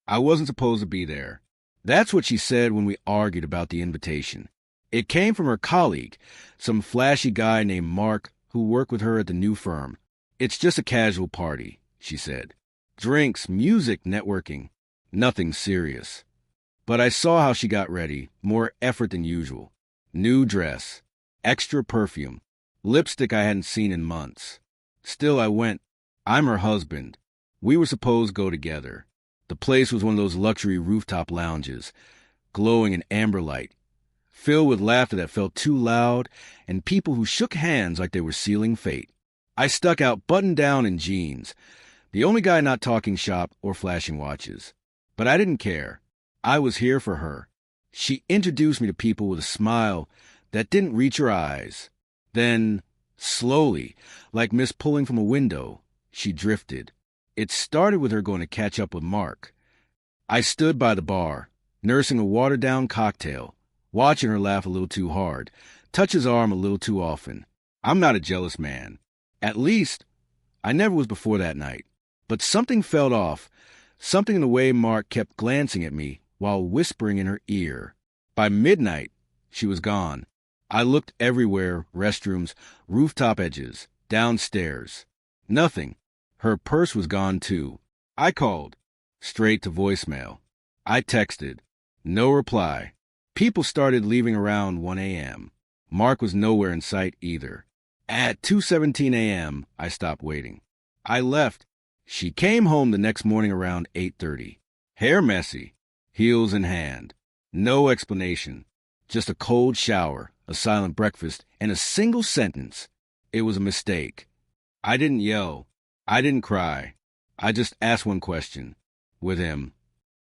I wasn't supposed to be there. That's what she said when we argued about the invitation. It came from her colleague, some flashy guy named Marc who worked with her at the new firm. It's just a casual party, she said. Drinks, music, networking. Nothing serious. But I saw how she got ready, more effort than usual. New dress, extra perfume, lipstick I hadn't seen in months. Still, I went. I'm her husband. We were supposed to go together. The place was one of those luxury rooftop lounges, glowing in amber light, filled with laughter that felt too loud, and people who shook hands like they were sealing fate. I stuck out buttoned down in jeans, the only guy not talking shop or flashing watches. But I didn't care. I was here for her. She introduced me to people with a smile that didn't reach her eyes. Then, slowly, like mist pulling from a window, she drifted. It started with her going to catch up with Marc. I stood by the bar, nursing a watered-down cocktail, watching her laugh a little too hard, touch his arm a little too often. I'm not a jealous man. At least, I never was before that night. But something felt off, something in the way Marc kept glancing at me while whispering in her ear. By midnight, she was gone. I looked everywhere, restrooms, rooftop edges, downstairs. Nothing. Her purse was gone, too. I called. Straight to voicemail. I texted. No reply. People started leaving around 1 a.m. Marc was nowhere in sight either. At 2:17 a.m., I stopped waiting. I left. She came home the next morning around 8:30. Hair messy, heels in hand. No explanation. Just a cold shower, a silent breakfast, and a single sentence. It was a mistake. I didn't yell. I didn't cry. I just asked one question. With him.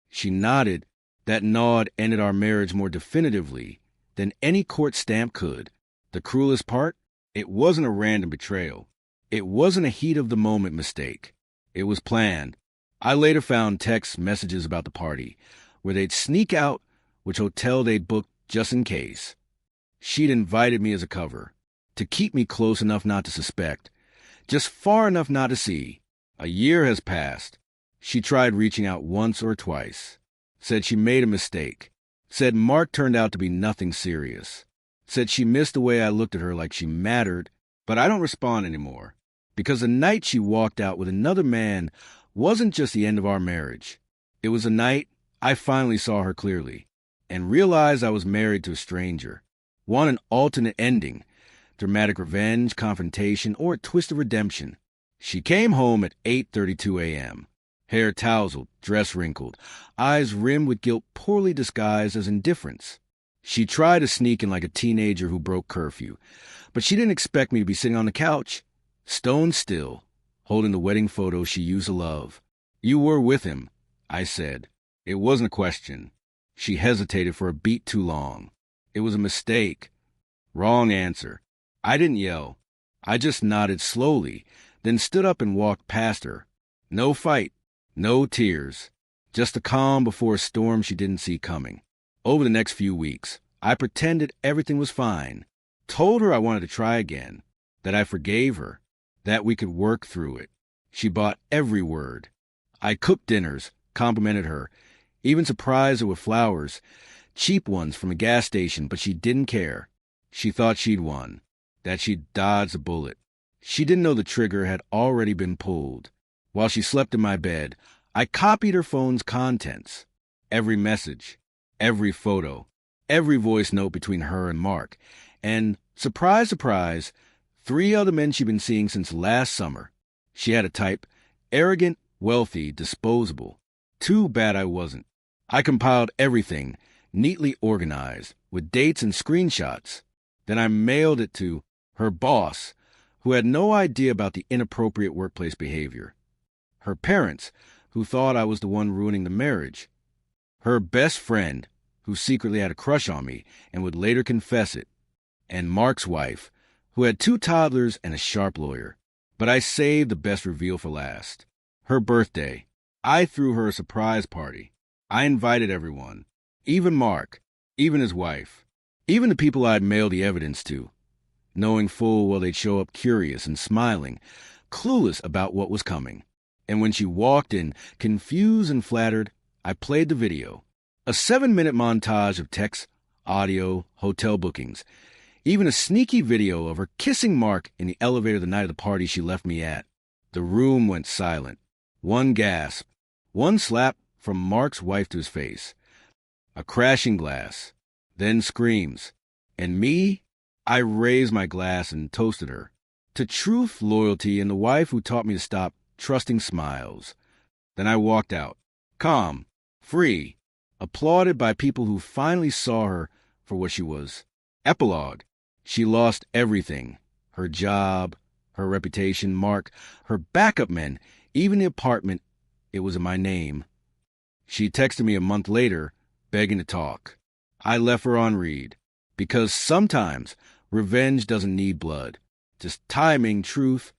She nodded. That nod ended our marriage more definitively than any court stamp could. The cruelest part? It wasn't a random betrayal. It wasn't a heat-of-the-moment mistake. It was planned. I later found text messages about the party, where they'd sneak out which hotel they'd booked just in case. She'd invited me as a cover, to keep me close enough not to suspect, just far enough not to see. A year has passed. She tried reaching out once or twice. Said she made a mistake. Said Marc turned out to be nothing serious. Said she missed the way I looked at her like she mattered, but I don't respond anymore. Because the night she walked out with another man wasn't just the end of our marriage. It was a night I finally saw her clearly and realized I was married to a stranger. Want an alternate ending, dramatic revenge, confrontation, or a twist of redemption. She came home at 8:32 a.m., hair tousled, dress wrinkled, eyes rimmed with guilt poorly disguised as indifference. She tried to sneak in like a teenager who broke curfew, but she didn't expect me to be sitting on the couch, stone still, holding the wedding photo she used to love. You were with him, I said. It wasn't a question. She hesitated for a beat too long. It was a mistake. Wrong answer. I didn't yell. I just nodded slowly, then stood up and walked past her. No fight, no tears, just a calm before a storm she didn't see coming. Over the next few weeks, I pretended everything was fine, told her I wanted to try again, that I forgave her, that we could work through it. She bought every word. I cooked dinners, complimented her, even surprised her with flowers, cheap ones from a gas station, but she didn't care. She thought she'd won, that she'd dodged a bullet. She didn't know the trigger had already been pulled. While she slept in my bed, I copied her phone's contents. Every message, every photo, every voice note between her and Marc, and, surprise, surprise, 3 other men she'd been seeing since last summer. She had a type, arrogant, wealthy, disposable. Too bad I wasn't. I compiled everything, neatly organized, with dates and screenshots. Then I mailed it to her boss, who had no idea about the inappropriate workplace behavior. Her parents, who thought I was the one ruining the marriage. Her best friend, who secretly had a crush on me and would later confess it. And Marc's wife, who had 2 toddlers and a sharp lawyer. But I saved the best reveal for last. Her birthday. I threw her a surprise party. I invited everyone. Even Marc. Even his wife. Even the people I'd mailed the evidence to. Knowing full well they'd show up curious and smiling, clueless about what was coming. And when she walked in, confused and flattered, I played the video. A 7-minute montage of text, audio, hotel bookings. Even a sneaky video of her kissing Marc in the elevator the night of the party she left me at. The room went silent. One gasp. One slap from Marc's wife to his face. A crashing glass. Then screams. And me? I raised my glass and toasted her. To truth, loyalty, and the wife who taught me to stop trusting smiles. Then I walked out. Calm. Free. Applauded by people who finally saw her for what she was. Epilogue. She lost everything. Her job, her reputation, Marc, her backup men, even the apartment. It was in my name. She texted me a month later, begging to talk. I left her on read. Because sometimes revenge doesn't need blood. Just timing, truth,